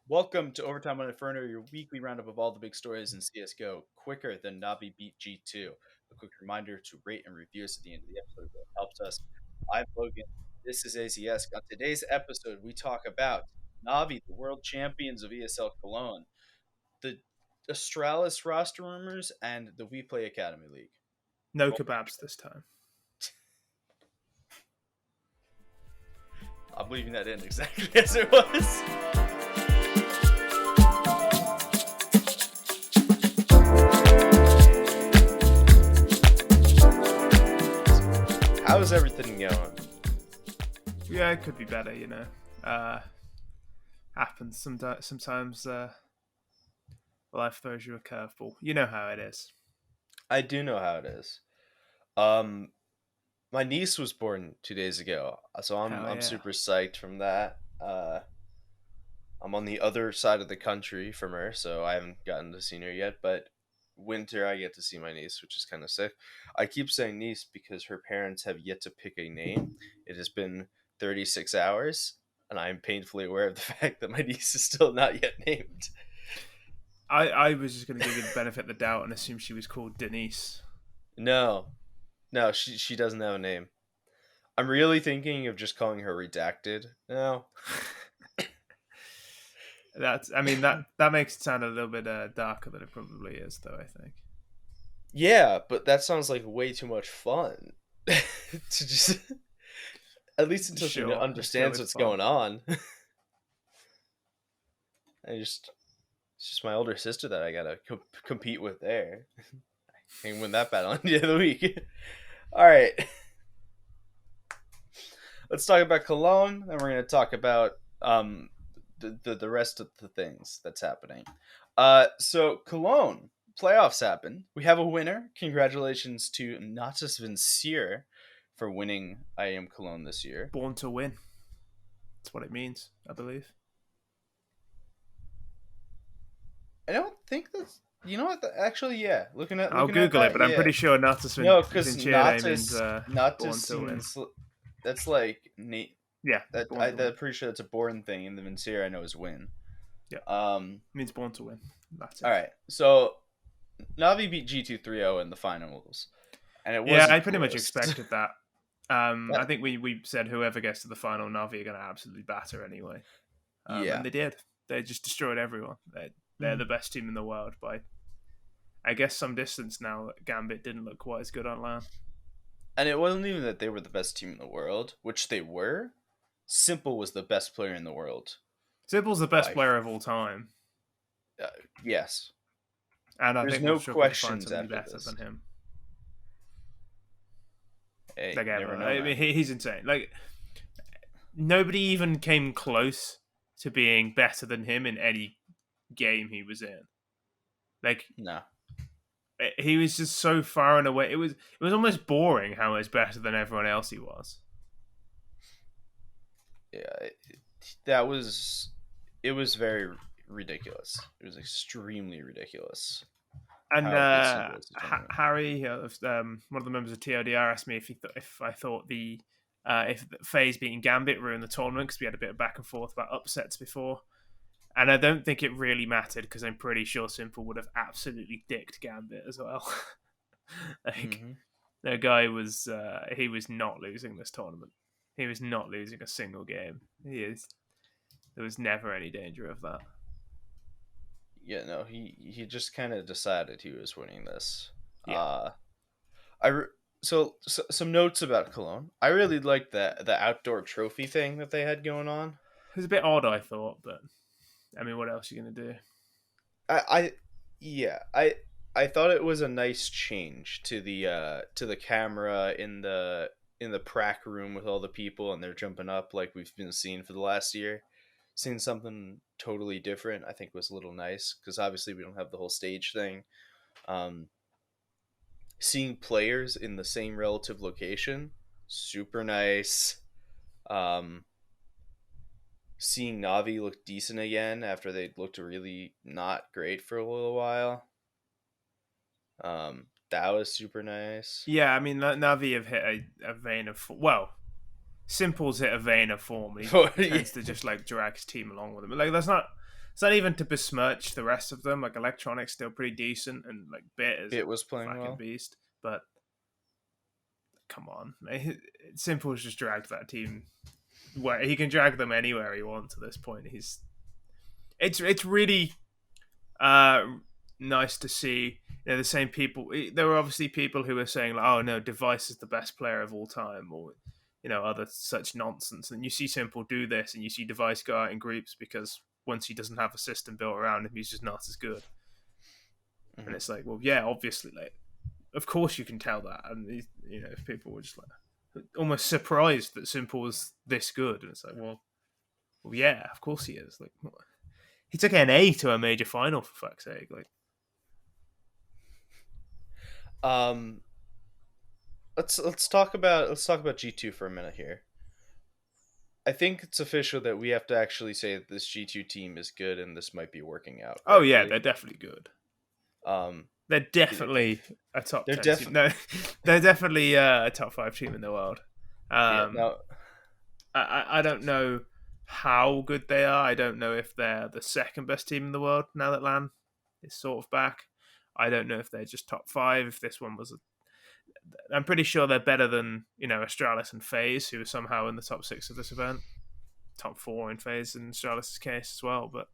Welcome to Overtime on Inferno, your weekly roundup of all the big stories in CSGO, quicker than Navi beat G2. A quick reminder to rate and review us at the end of the episode. That helps us. I'm Logan. This is Aizyesque. On today's episode, we talk about Navi, the world champions of ESL Cologne, the Astralis roster rumors, and the We Play Academy League. No kebabs this time. I'm leaving that in exactly as it was. How's everything going? Yeah, it could be better, happens sometimes. Life throws you a curveball. You know how it is. I do know how it is. My niece was born 2 days ago, so I'm super psyched from that. I'm on the other side of the country from her, so I haven't gotten to see her yet. But winter, I get to see my niece, which is kind of sick. I keep saying niece because her parents have yet to pick a name. It has been 36 hours, and I am painfully aware of the fact that my niece is still not yet named. I was just going to give you the benefit of the doubt and assume she was called Denise. No, she doesn't have a name. I'm really thinking of just calling her Redacted now. That makes it sound a little bit darker than it probably is, though, I think. Yeah, but that sounds like way too much fun. To just at least until she understands what's going on. It's just my older sister that I gotta compete with there. I can win that battle at the end of the week. All right, let's talk about Cologne, then we're gonna talk about the rest of the things that's happening. So Cologne playoffs happen. We have a winner. Congratulations to Natas Vincier for winning I Am Cologne this year. Born to win. That's what it means, I believe. I don't think that's. You know what? Actually, yeah. I'll Google it, but I'm pretty sure Natas Vincier. No, because Natas. That's like Nate. Yeah, I'm pretty sure that's a born thing, and the Vincier I know is win. Yeah. Means born to win. That's it. All right. So Navi beat G2 3-0 in the finals, and it was. Yeah, I pretty much expected that. I think we said whoever gets to the final, Navi are going to absolutely batter anyway. And they did. They just destroyed everyone. They're the best team in the world by, I guess, some distance now. Gambit didn't look quite as good on LAN. And it wasn't even that they were the best team in the world, which they were. s1mple was the best player in the world. s1mple's the best player of all time. Yes. And I There's think no questions after better this. than him. Hey, he's insane. Like, nobody even came close to being better than him in any game he was in. Like, no. He was just so far and away. It was almost boring how much better than everyone else he was. Yeah, it was very ridiculous. It was extremely ridiculous. And Harry, one of the members of TLDR, asked me if I thought if FaZe beating Gambit ruined the tournament, because we had a bit of back and forth about upsets before. And I don't think it really mattered, because I'm pretty sure s1mple would have absolutely dicked Gambit as well. The guy was he was not losing this tournament. He was not losing a single game. There was never any danger of that. Yeah, no, he just kind of decided he was winning this. Yeah. So some notes about Cologne. I really liked the outdoor trophy thing that they had going on. It was a bit odd, I thought, but I mean, what else are you gonna do? I thought it was a nice change to the camera in the prac room with all the people, and they're jumping up like we've been seeing for the last year. Seeing something totally different, I think, was a little nice, because obviously we don't have the whole stage thing. Seeing players in the same relative location, super nice. Seeing Navi look decent again after they looked really not great for a little while. That was super nice. Yeah, I mean, Navi have hit a vein of... Well, s1mple's hit a vein of form. He tends to just like drag his team along with him. Like, that's not It's not even to besmirch the rest of them. Like Electronic's still pretty decent, and like Bit is Bit was a playing fucking well. beast. But come on, s1mple just dragged that team where he can drag them anywhere he wants at this point. It's really uh, nice to see. The same people. There were obviously people who were saying, like, "Oh no, Device is the best player of all time," or other such nonsense. And you see s1mple do this, and you see Device go out in groups because once he doesn't have a system built around him, he's just not as good. Mm-hmm. And it's like, well, yeah, obviously, like, of course you can tell that. And if people were just like almost surprised that s1mple was this good, and it's like, well, yeah, of course he is. Like, he took NA to a major final, for fuck's sake. Like, let's talk about G2 for a minute here. I think it's official that we have to actually say that this G2 team is good and this might be working out correctly. Oh yeah, they're definitely good. Um, they're definitely a top 10 team. No, they're definitely a top 5 team in the world. No, I don't know how good they are. I don't know if they're the second best team in the world now that LAN is sort of back. I don't know if they're just top 5. If this one was I'm pretty sure they're better than Astralis and FaZe, who are somehow in the top 6 of this event, top 4 in FaZe in Astralis' case as well. But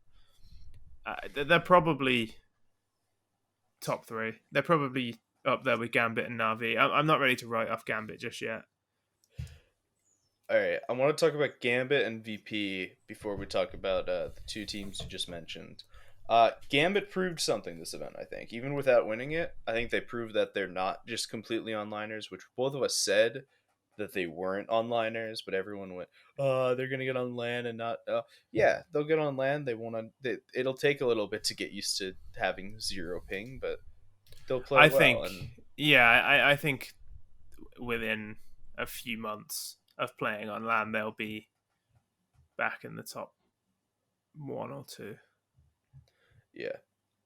they're probably top 3. They're probably up there with Gambit and Na'Vi. I'm not ready to write off Gambit just yet. All right, I want to talk about Gambit and VP before we talk about the two teams you just mentioned. Gambit proved something this event, I think. Even without winning it, I think they proved that they're not just completely onliners, which both of us said that they weren't onliners, but everyone went, they're going to get on LAN and not... yeah, they'll get on LAN. It'll take a little bit to get used to having 0 ping, but they'll play well. I think within a few months of playing on LAN, they'll be back in the top 1 or 2. Yeah,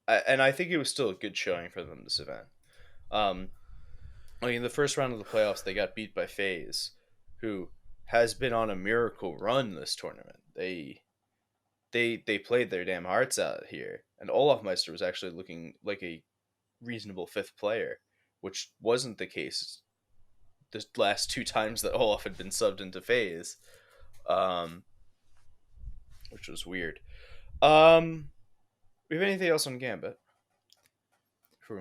and I think it was still a good showing for them this event. In the first round of the playoffs, they got beat by FaZe, who has been on a miracle run this tournament. They played their damn hearts out here, and Olafmeister was actually looking like a reasonable 5th player, which wasn't the case the last 2 times that Olaf had been subbed into FaZe, which was weird. We have anything else on Gambit?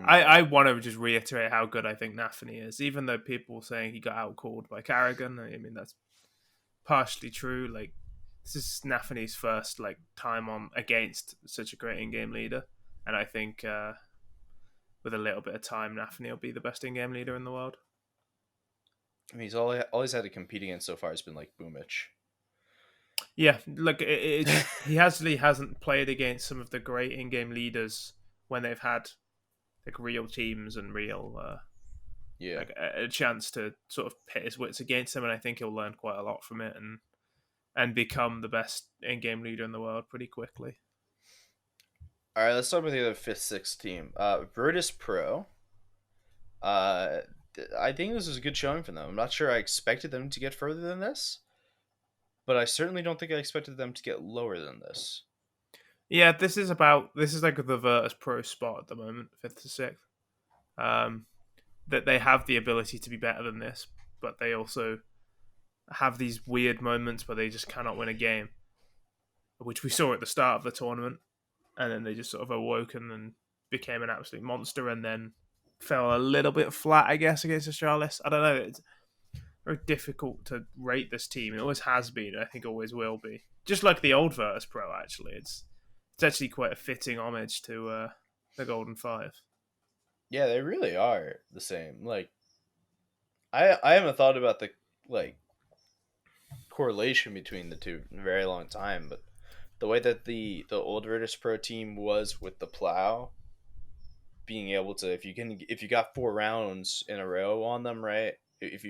I want to just reiterate how good I think Nafany is, even though people were saying he got outcalled by Carrigan. I mean, that's partially true. Like, this is Nafany's first time on against such a great in-game leader, and I think with a little bit of time, Nafany will be the best in-game leader in the world. I mean, all he's had to compete against so far has been Boomich. Yeah, he hasn't played against some of the great in-game leaders when they've had real teams and real a chance to sort of pit his wits against them, and I think he'll learn quite a lot from it and become the best in-game leader in the world pretty quickly. All right, let's start with the other 5th, 6th team. Virtus.pro. I think this was a good showing for them. I'm not sure I expected them to get further than this, but I certainly don't think I expected them to get lower than this. Yeah, this is like the Virtus.pro spot at the moment, 5th to 6th. That they have the ability to be better than this, but they also have these weird moments where they just cannot win a game, which we saw at the start of the tournament, and then they just sort of awoken and became an absolute monster, and then fell a little bit flat, I guess, against Astralis. I don't know. It's very difficult to rate this team. It always has been. I think always will be. Just like the old Virtus.pro, actually. It's actually quite a fitting homage to the Golden Five. Yeah, they really are the same. I haven't thought about the correlation between the two in a very long time, but the way that the old Virtus.pro team was with the Plow, being able to if you got 4 rounds in a row on them, right? If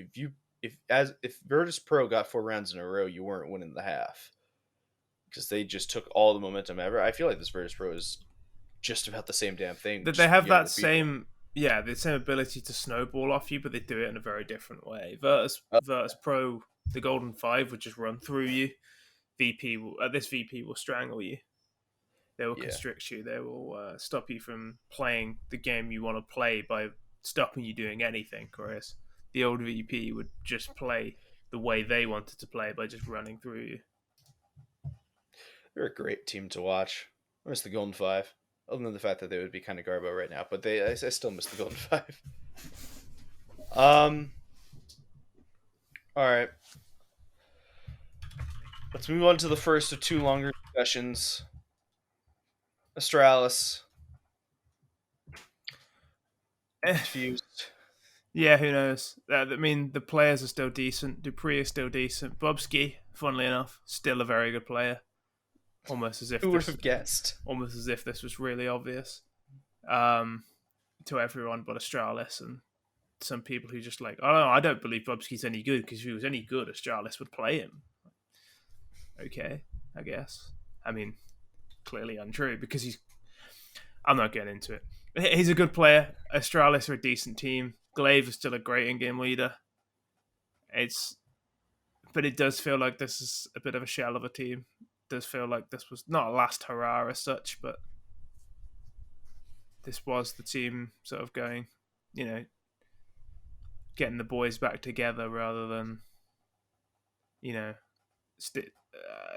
Virtus.pro got 4 rounds in a row, you weren't winning the half because they just took all the momentum ever. I feel like this Virtus.pro is just about the same damn thing. That they have that same the same ability to snowball off you, but they do it in a very different way. Virtus.pro, the Golden Five would just run through you. This VP will strangle you. They will constrict you. They will stop you from playing the game you want to play by stopping you doing anything. Whereas the old VP would just play the way they wanted to play by just running through you. They're a great team to watch. I miss the Golden Five. Other than the fact that they would be kind of garbo right now, but I still miss the Golden Five. All right. Let's move on to the first of two longer discussions. Astralis. Confused. Yeah, who knows? I mean, the players are still decent. Dupree is still decent. Bobsky, funnily enough, still a very good player. Almost as if who would have guessed? Almost as if this was really obvious to everyone but Astralis and some people who just like, oh no, I don't believe Bobsky's any good because if he was any good, Astralis would play him. Okay, I guess. I mean, clearly untrue because I'm not getting into it. He's a good player. Astralis are a decent team. Glaive is still a great in-game leader. But it does feel like this is a bit of a shell of a team. It does feel like this was not a last hurrah as such, but this was the team sort of going, getting the boys back together rather than,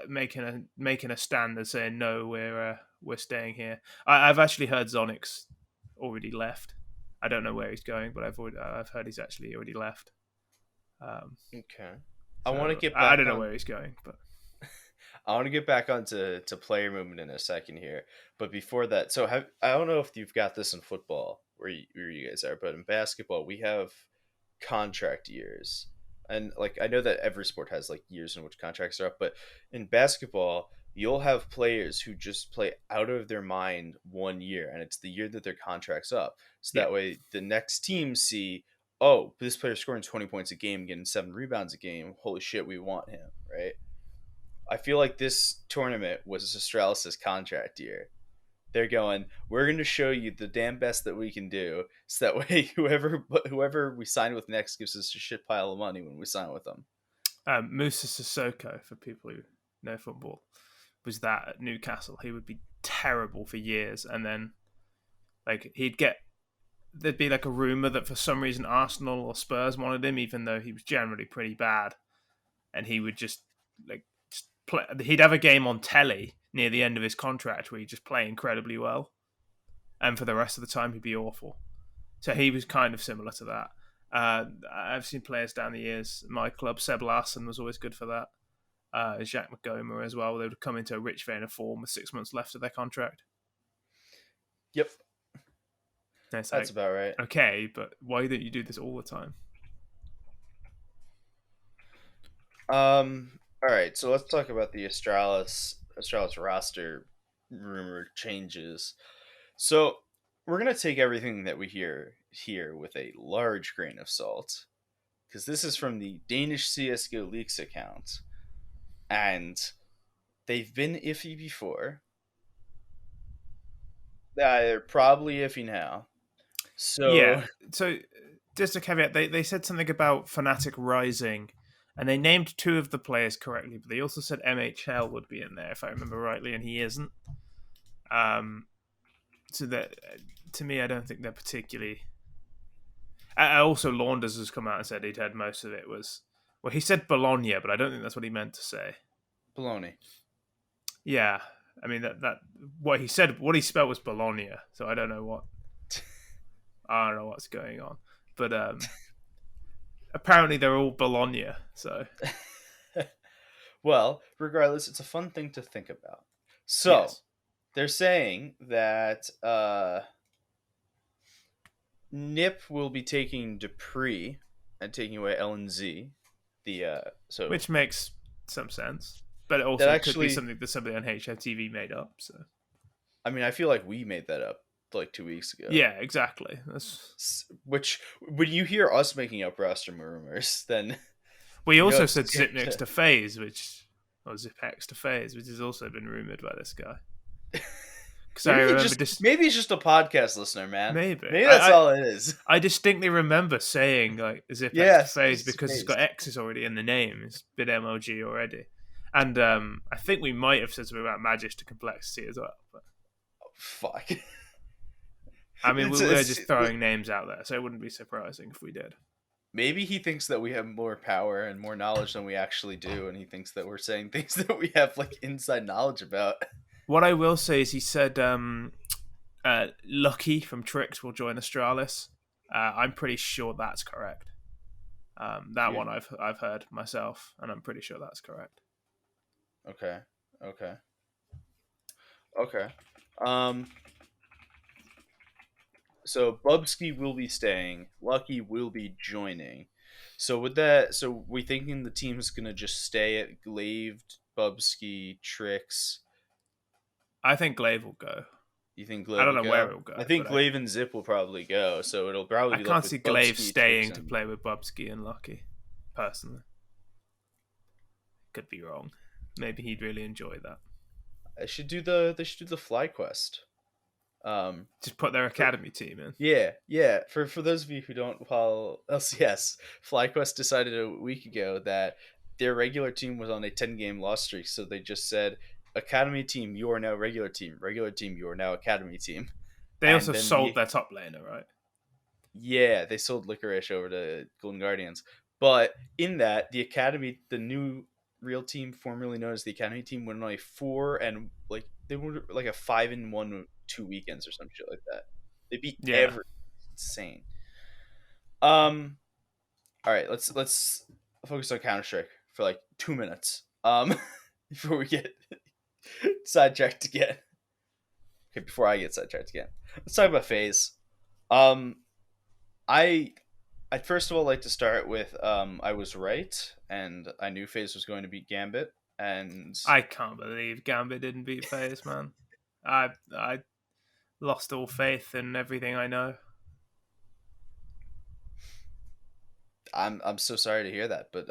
making a stand and saying no, we're staying here. I've actually heard Zonix already left. I don't know where he's going, but I've heard he's actually already left. Okay. I want to get back. I don't know where he's going, but I want to get back onto player movement in a second here. But before that, I don't know if you've got this in football where you guys are, but in basketball we have contract years. And I know that every sport has years in which contracts are up, but in basketball, you'll have players who just play out of their mind 1 year, and it's the year that their contract's up. So that way the next team see, oh, this player's scoring 20 points a game, getting 7 rebounds a game. Holy shit, we want him, right? I feel like this tournament was Astralis' contract year. They're going, we're going to show you the damn best that we can do, so that way whoever we sign with next gives us a shit pile of money when we sign with them. Musa Sissoko, for people who know football, was that at Newcastle. He would be terrible for years, and then there'd be a rumor that for some reason Arsenal or Spurs wanted him, even though he was generally pretty bad, and he would just play. He'd have a game on telly near the end of his contract where he'd just play incredibly well, and for the rest of the time he'd be awful. So he was kind of similar to that. I've seen players down the years. My club, Seb Larson, was always good for that. Jacques McGomer as well. They would come into a rich vein of form with 6 months left of their contract. Yep. That's about right. Okay, but why don't you do this all the time? All right, so let's talk about the Astralis roster rumor changes. So we're going to take everything that we hear here with a large grain of salt, because this is from the Danish CSGO Leaks account, and they've been iffy before. They're probably iffy now. So just a caveat, they said something about Fnatic Rising, and they named 2 of the players correctly, but they also said MHL would be in there, if I remember rightly, and he isn't. So that, to me, I don't think they're particularly... Also, Launders has come out and said he'd heard most of it was... Well, he said Bologna, but I don't think that's what he meant to say. Bologna. Yeah. I mean, that what he said, what he spelled was Bologna, so I don't know what's going on. But apparently they're all Bologna, so... Well, regardless, it's a fun thing to think about. So, yes. They're saying that Nip will be taking Dupree and taking away LNZ. Which makes some sense. But it also could be something that somebody on HFTV made up. So, I mean, I feel like we made that up 2 weeks ago. Yeah, exactly. Which, when you hear us making up roster rumors, then... We also said Zipnix to FaZe, or ZipX to FaZe, which has also been rumored by this guy. Maybe he's just a podcast listener, man. Maybe that's all it is. I distinctly remember saying ZipX to FaZe because it's got X's already in the name. It's been MLG already. And I think we might have said something about magic to complexity as well. But Oh, fuck. I mean, we're It's just throwing names out there, so it wouldn't be surprising if we did. maybe he thinks that we have more power and more knowledge than we actually do, and he thinks that we're saying things that we have like inside knowledge about. What I will say is he said Lucky from Trix will join Astralis. I'm pretty sure that's correct. That You one I've heard myself, and I'm pretty sure that's correct. okay? Okay. Okay. Um. So Bubsky will be staying. Lucky will be joining. So with that, so we thinking the team's gonna just stay at Glaive, Bubsky, Trix. I think Glaive will go. You think I Glaive don't will know where go? he'll go, I think but Glaive and Zip will probably go. So it'll probably I be left can't with see Glaive Bubsky, Trix, staying to and play with Bubsky and Lucky. Personally, could be wrong. Maybe he'd really enjoy that. they should do the Fly Quest. Just put their For, academy team in. yeah. For those of you who don't follow LCS, FlyQuest decided a week ago that their regular team was on a 10-game loss streak, so they just said, "Academy team, you are now regular team. Regular team, you are now academy team." They And also then sold their top laner, right? they sold Licorice over to Golden Guardians. But in that, the academy, the new real team, formerly known as the academy team, went on a 4 and like they were like a 5-1 2 weekends or some shit like that. They beat Yeah. every insane. Um. All right, let's focus on Counter Strike for like 2 minutes. Before we get sidetracked again. Okay, before I get sidetracked again, let's talk about FaZe. Um, I I'd first of all like to start with I was right, and I knew FaZe was going to beat Gambit, and I can't believe Gambit didn't beat FaZe, man. I lost all faith in everything I know. I'm so sorry to hear that, but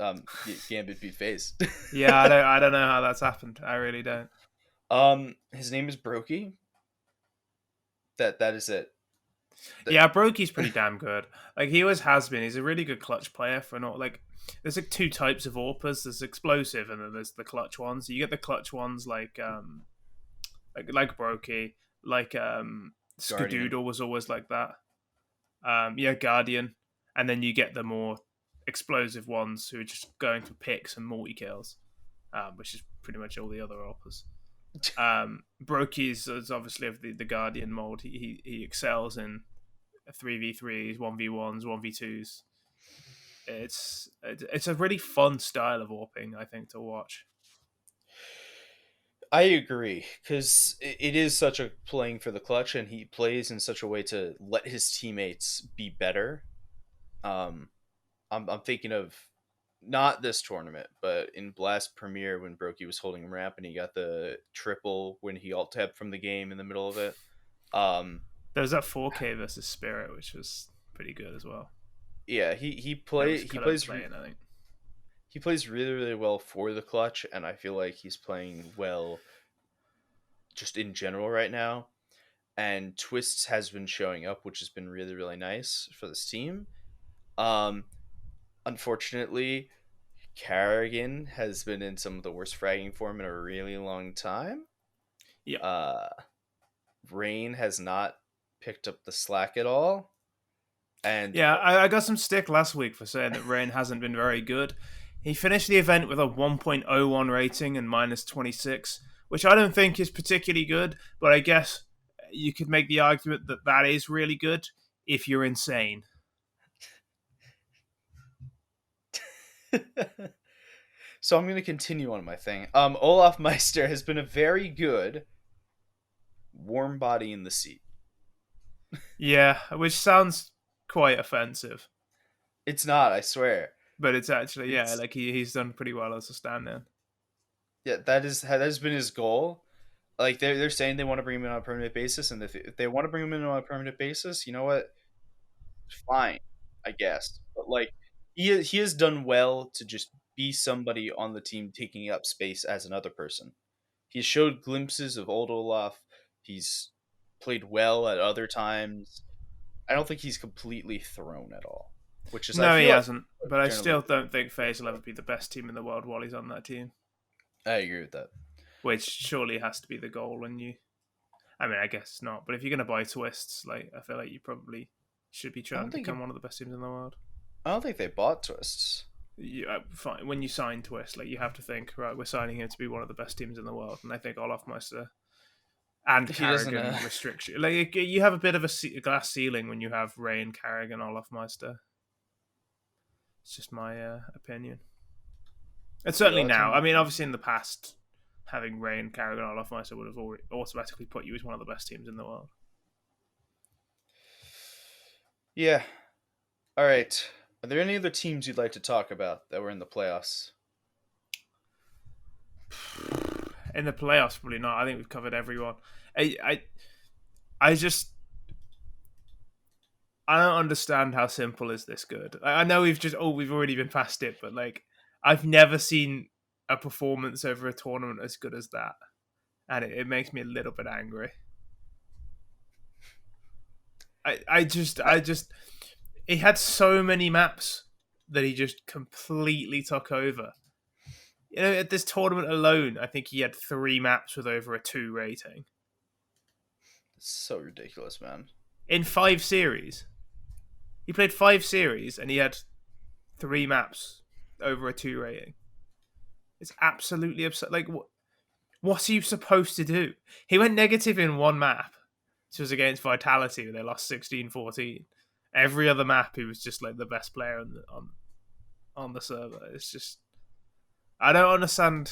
Gambit beat FaZe. Yeah, I don't know how that's happened. I really don't. His name is Brokey. That is it. Yeah, Brokey's pretty damn good. Like he always has been. He's a really good clutch player for not like. There's like two types of AWPers. There's explosive, and then there's the clutch ones. You get the clutch ones like Brokey, like Guardian. Skadoodle was always like that. Yeah, Guardian, and then you get the more explosive ones who are just going for picks and multi kills, which is pretty much all the other AWPers. Brokey is obviously of the Guardian mold. He excels in 3v3s, 1v1s, 1v2s. It's a really fun style of AWPing, I think, to watch. I agree, because it is such a playing for the clutch, and he plays in such a way to let his teammates be better. I'm thinking of not this tournament, but in Blast Premier when Brokey was holding ramp and he got the triple when he alt tabbed from the game in the middle of it. There was that 4K versus Spirit, which was pretty good as well. Yeah, he plays playing, I think. He plays really, really well for the clutch, and I feel like he's playing well just in general right now. And Twists has been showing up, which has been really, really nice for this team. Unfortunately, Carrigan has been in some of the worst fragging form in a really long time. Yeah. Rain has not picked up the slack at all. And yeah, I got some stick last week for saying that Rain hasn't been very good. He finished the event with a 1.01 rating and minus 26, which I don't think is particularly good, but I guess you could make the argument that that is really good if you're insane. So I'm going to continue on my thing. Olaf Meister has been a very good warm body in the seat. Yeah, which sounds quite offensive. It's not, I swear. But it's actually, yeah, like he's done pretty well as a stand-in. Yeah, that has been his goal. Like they're saying they want to bring him in on a permanent basis, and if they want to bring him in on a permanent basis, you know what? Fine, I guess. But like he has done well to just be somebody on the team taking up space as another person. He showed glimpses of old Olaf. He's played well at other times. I don't think he's completely thrown at all. Which is no, he like, hasn't. But I still don't think FaZe will ever be the best team in the world while he's on that team. I agree with that. Which surely has to be the goal when you. I mean, I guess not. But if you're going to buy twists, like I feel like you probably should be trying to become one of the best teams in the world. I don't think they bought twists. When you sign Twist, like you have to think, right, we're signing him to be one of the best teams in the world, and I think Olafmeister and Carrigan restriction. Like you have a bit of a glass ceiling when you have Ray and Carrigan, Olafmeister. It's just my opinion. And certainly now, I mean, obviously in the past, having Ray and Carrigan, Olafmeister would have automatically put you as one of the best teams in the world. Yeah. All right. Are there any other teams you'd like to talk about that were in the playoffs? In the playoffs, probably not. I think we've covered everyone. I don't understand how s1mple is this good. I know we've already been past it, but like I've never seen a performance over a tournament as good as that, and it makes me a little bit angry. I just he had so many maps that he just completely took over. You know, at this tournament alone, I think he had 3 maps with over a 2 rating. It's so ridiculous, man. In 5 series. He played 5 series and he had 3 maps over a 2 rating. It's absolutely absurd. Like, what's he supposed to do? He went negative in 1 map, which was against Vitality, where they lost 16-14. Every other map, he was just like the best player on the server. It's just, I don't understand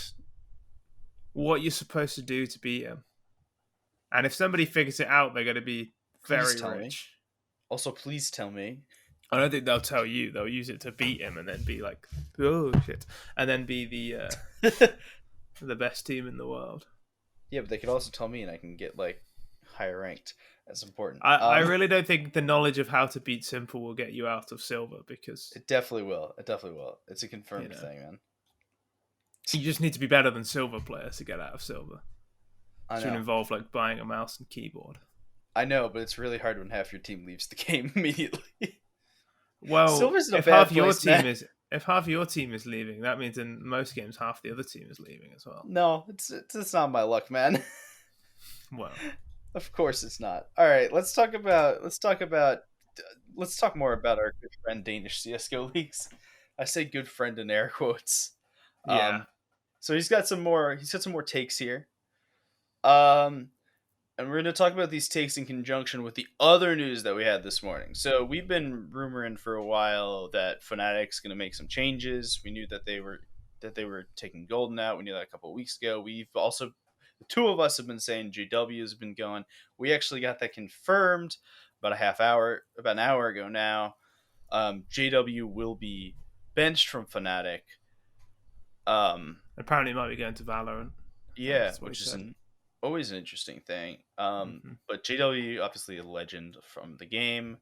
what you're supposed to do to beat him. And if somebody figures it out, they're going to be very rich. Also, please tell me. I don't think they'll tell you. They'll use it to beat him and then be like, oh shit, and then be the the best team in the world. Yeah, but they could also tell me, and I can get like higher ranked. That's important. I really don't think the knowledge of how to beat s1mple will get you out of silver, because it definitely will. It's a confirmed thing, man. You just need to be better than silver players to get out of silver. It should involve like buying a mouse and keyboard. I know, but it's really hard when half your team leaves the game immediately. Well, silver's if half your team is leaving, that means in most games half the other team is leaving as well. No, it's not my luck, man. Well, of course it's not. All right, let's talk more about our good friend Danish CS:GO leagues. I say good friend in air quotes. Yeah. So he's got some more takes here. And we're going to talk about these takes in conjunction with the other news that we had this morning. So we've been rumoring for a while that Fnatic's going to make some changes. We knew that they were taking Golden out. We knew that a couple of weeks ago. We've also, the 2 of us have been saying JW has been going. We actually got that confirmed about an hour ago now. JW will be benched from Fnatic. Apparently, it might be going to Valorant. Yeah, which is always an interesting thing. But JW, obviously a legend from the game.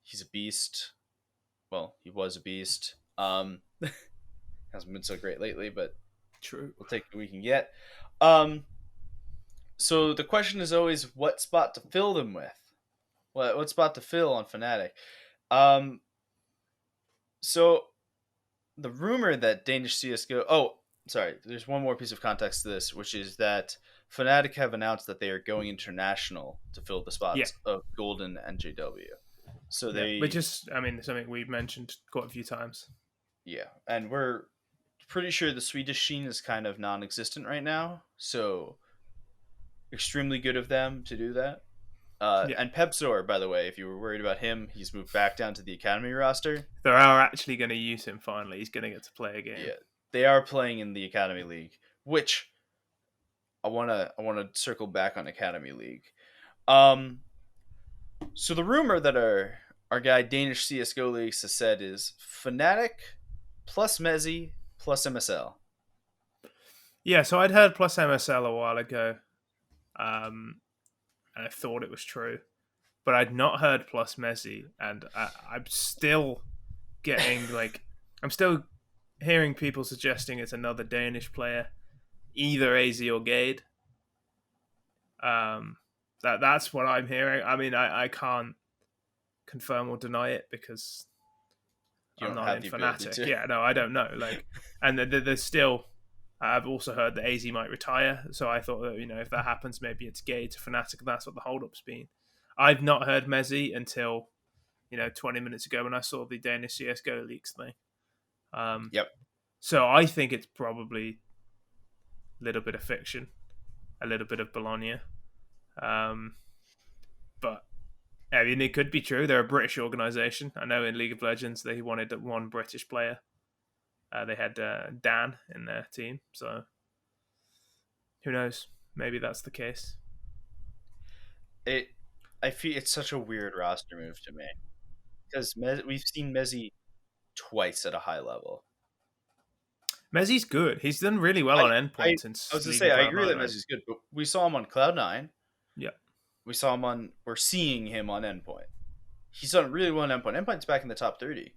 He's a beast. Well, he was a beast. Hasn't been so great lately, but true. We'll take what we can get. So the question is always what spot to fill them with. What spot to fill on Fnatic. So the rumor that Danish CS:GO... Oh, sorry, there's one more piece of context to this, which is that Fnatic have announced that they are going international to fill the spots of Golden and JW. So which is, I mean, something we've mentioned quite a few times. Yeah, and we're pretty sure the Swedish scene is kind of non-existent right now, so extremely good of them to do that. And Pepzor, by the way, if you were worried about him, he's moved back down to the academy roster. They are actually going to use him finally. He's going to get to play a game. Yeah, they are playing in the Academy League, which I want to circle back on Academy League. So the rumor that our guy Danish CS:GO Leagues has said is Fnatic plus Mezzy plus MSL. Yeah, so I'd heard plus MSL a while ago, and I thought it was true, but I'd not heard plus Mezzy, and I'm still getting I'm still hearing people suggesting it's another Danish player, either AZ or Gade. That's what I'm hearing. I mean, I can't confirm or deny it because I'm not in Fnatic. Yeah, no, I don't know. And there's still I've also heard that AZ might retire, so I thought that if that happens, maybe it's Gay to Fnatic, and that's what the hold-up's been. I've not heard Mezzy until 20 minutes ago when I saw the Danish CS:GO leaks thing. Yep. So I think it's probably a little bit of fiction, a little bit of Bologna, but I mean it could be true. They're a British organisation. I know in League of Legends they wanted one British player. They had Dan in their team, so who knows? Maybe that's the case. I feel it's such a weird roster move to me because we've seen Mezzy twice at a high level. Mezzy's good. He's done really well on endpoint since. I was gonna say I agree that Mezzy's good, but we saw him on Cloud9. Yeah, we're seeing him on endpoint. He's done really well on endpoint. Endpoint's back in the top 30.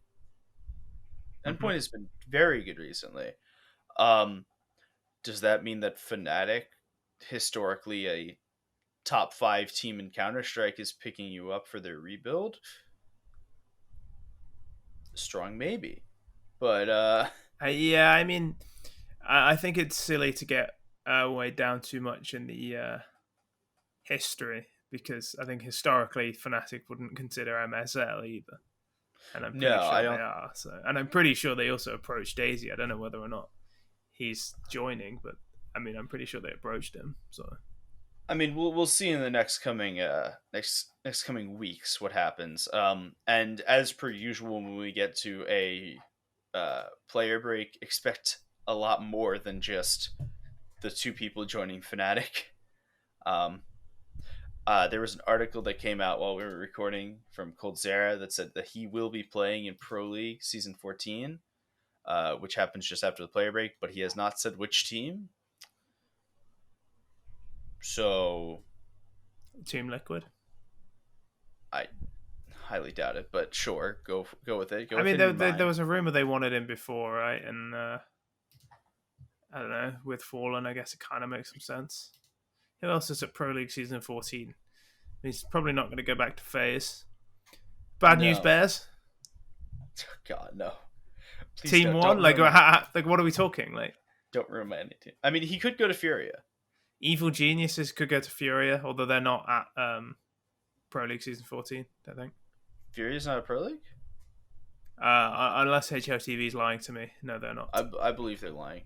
Endpoint has been very good recently. Does that mean that Fnatic, historically a top 5 team in Counter-Strike, is picking you up for their rebuild? Strong maybe. But yeah, I mean, I think it's silly to get weighed down too much in the history, because I think historically Fnatic wouldn't consider MSL either. And I'm pretty sure they are. So, and I'm pretty sure they also approached Daisy. I don't know whether or not he's joining, but I mean, I'm pretty sure they approached him. So, I mean, we'll see in the next coming weeks what happens. And as per usual, when we get to a player break, expect a lot more than just the 2 people joining Fnatic. There was an article that came out while we were recording from coldzera that said that he will be playing in Pro League Season 14, which happens just after the player break, but he has not said which team. So, Team Liquid? I highly doubt it, but sure, go with it. I mean, there was a rumor they wanted him before, right? And I don't know, with Fallen, I guess it kind of makes some sense. Who else is at Pro League Season 14? He's probably not going to go back to FaZe. Bad news, Bears. God, no. Please Team don't 1? Like what are we talking? Like, don't ruin my team. I mean, he could go to Furia. Evil Geniuses could go to Furia, although they're not at Pro League Season 14, I think. Furia's not a Pro League? Unless HLTV is lying to me. No, they're not. I believe they're lying.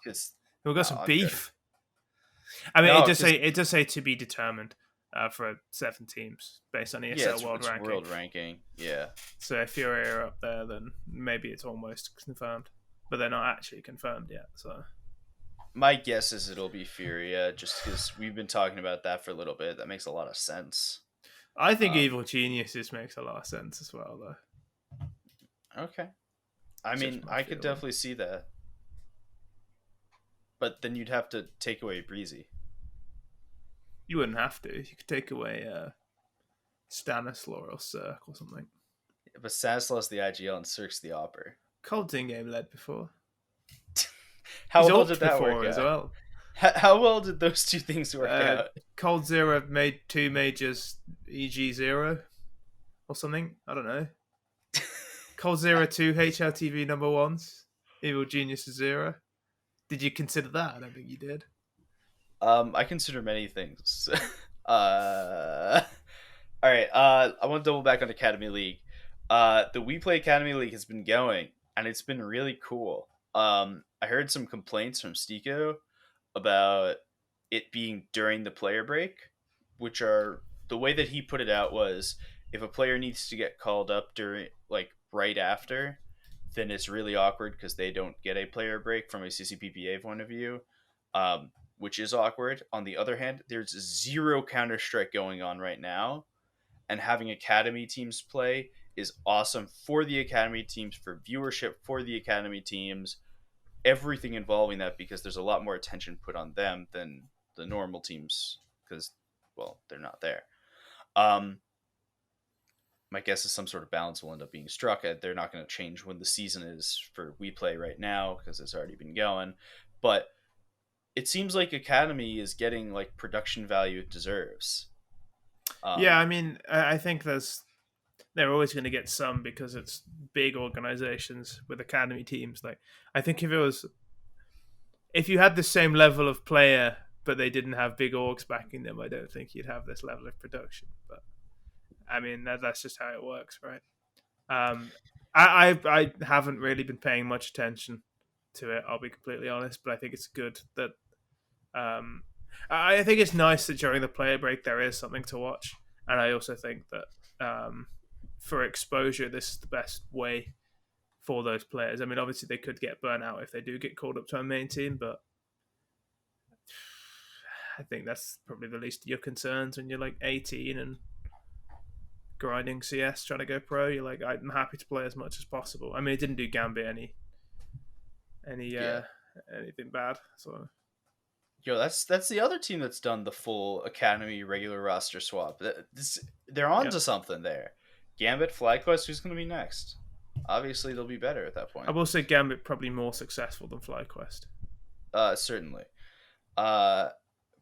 Because we've got some beef. I mean, it does say to be determined for 7 teams based on ESL World ranking. Yeah. So if Furia are up there, then maybe it's almost confirmed, but they're not actually confirmed yet. So my guess is it'll be Furia, just because we've been talking about that for a little bit. That makes a lot of sense. I think Evil Geniuses makes a lot of sense as well, though. Okay. I mean, I could definitely see that. But then you'd have to take away Breezy. You wouldn't have to. You could take away Stanislaw or Cirque or something. Yeah, but Stanislaw's the IGL and Cirque's the Opper. Cold's in-game led before. How well did that work out? As well? How well did those 2 things work out? coldzera made 2 majors, EG 0 or something. I don't know. coldzera 2 HLTV number 1s. Evil Genius 0. Did you consider that? I don't think you did. I consider many things. All right. I want to double back on Academy League. The WePlay Academy League has been going, and it's been really cool. I heard some complaints from Stico about it being during the player break, which are the way that he put it out was if a player needs to get called up during right after, then it's really awkward because they don't get a player break from a CCPPA point of view, which is awkward. On the other hand, there's 0 Counter-Strike going on right now, and having Academy teams play is awesome for the Academy teams, for viewership for the Academy teams, everything involving that, because there's a lot more attention put on them than the normal teams because, well, they're not there. My guess is some sort of balance will end up being struck. They're not going to change when the season is for WePlay right now because it's already been going. But it seems like Academy is getting production value it deserves. Yeah, I mean, I think there's they're always going to get some because it's big organizations with academy teams. Like, I think if you had the same level of player but they didn't have big orgs backing them, I don't think you'd have this level of production. But I mean, that's just how it works, right? I haven't really been paying much attention to it, I'll be completely honest, but I think it's good that I think it's nice that during the player break there is something to watch, and I also think that for exposure, this is the best way for those players. I mean, obviously they could get burnt out if they do get called up to a main team, but I think that's probably the least of your concerns when you're like 18 and grinding CS, trying to go pro. You're like, I'm happy to play as much as possible. I mean, it didn't do Gambit anything bad. So, that's the other team that's done the full academy regular roster swap. They're on to something there. Gambit, FlyQuest, who's going to be next? Obviously, they'll be better at that point. I will say Gambit probably more successful than FlyQuest. Certainly. But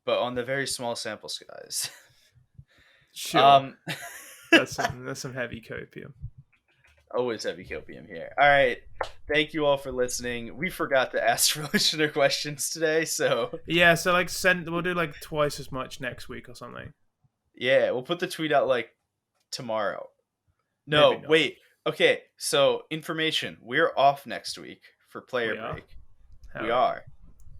on the very small sample guys. Sure. That's some heavy copium. Always heavy copium here. All right. Thank you all for listening. We forgot to ask for listener questions today, so yeah. So like, we'll do like twice as much next week or something. Yeah, we'll put the tweet out like tomorrow. No, wait. Okay, so information. We're off next week for player break. We are.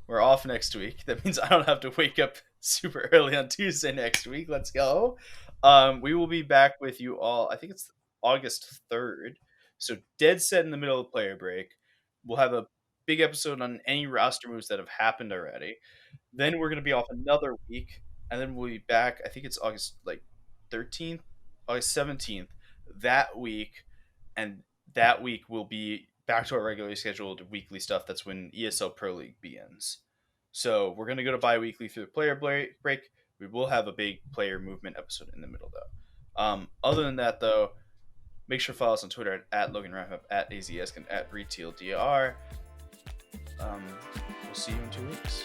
We're off next week. That means I don't have to wake up super early on Tuesday next week. Let's go. We will be back with you all. I think it's August 3rd. So dead set in the middle of the player break. We'll have a big episode on any roster moves that have happened already. Then we're going to be off another week. And then we'll be back. I think it's August 13th, August 17th that week. And that week we'll be back to our regularly scheduled weekly stuff. That's when ESL Pro League begins. So we're going to go to bi-weekly through the player break. We will have a big player movement episode in the middle, though. Other than that, though, make sure to follow us on Twitter at Logan Ramhap, at Aizyesque, and at RetailDR. We'll see you in 2 weeks.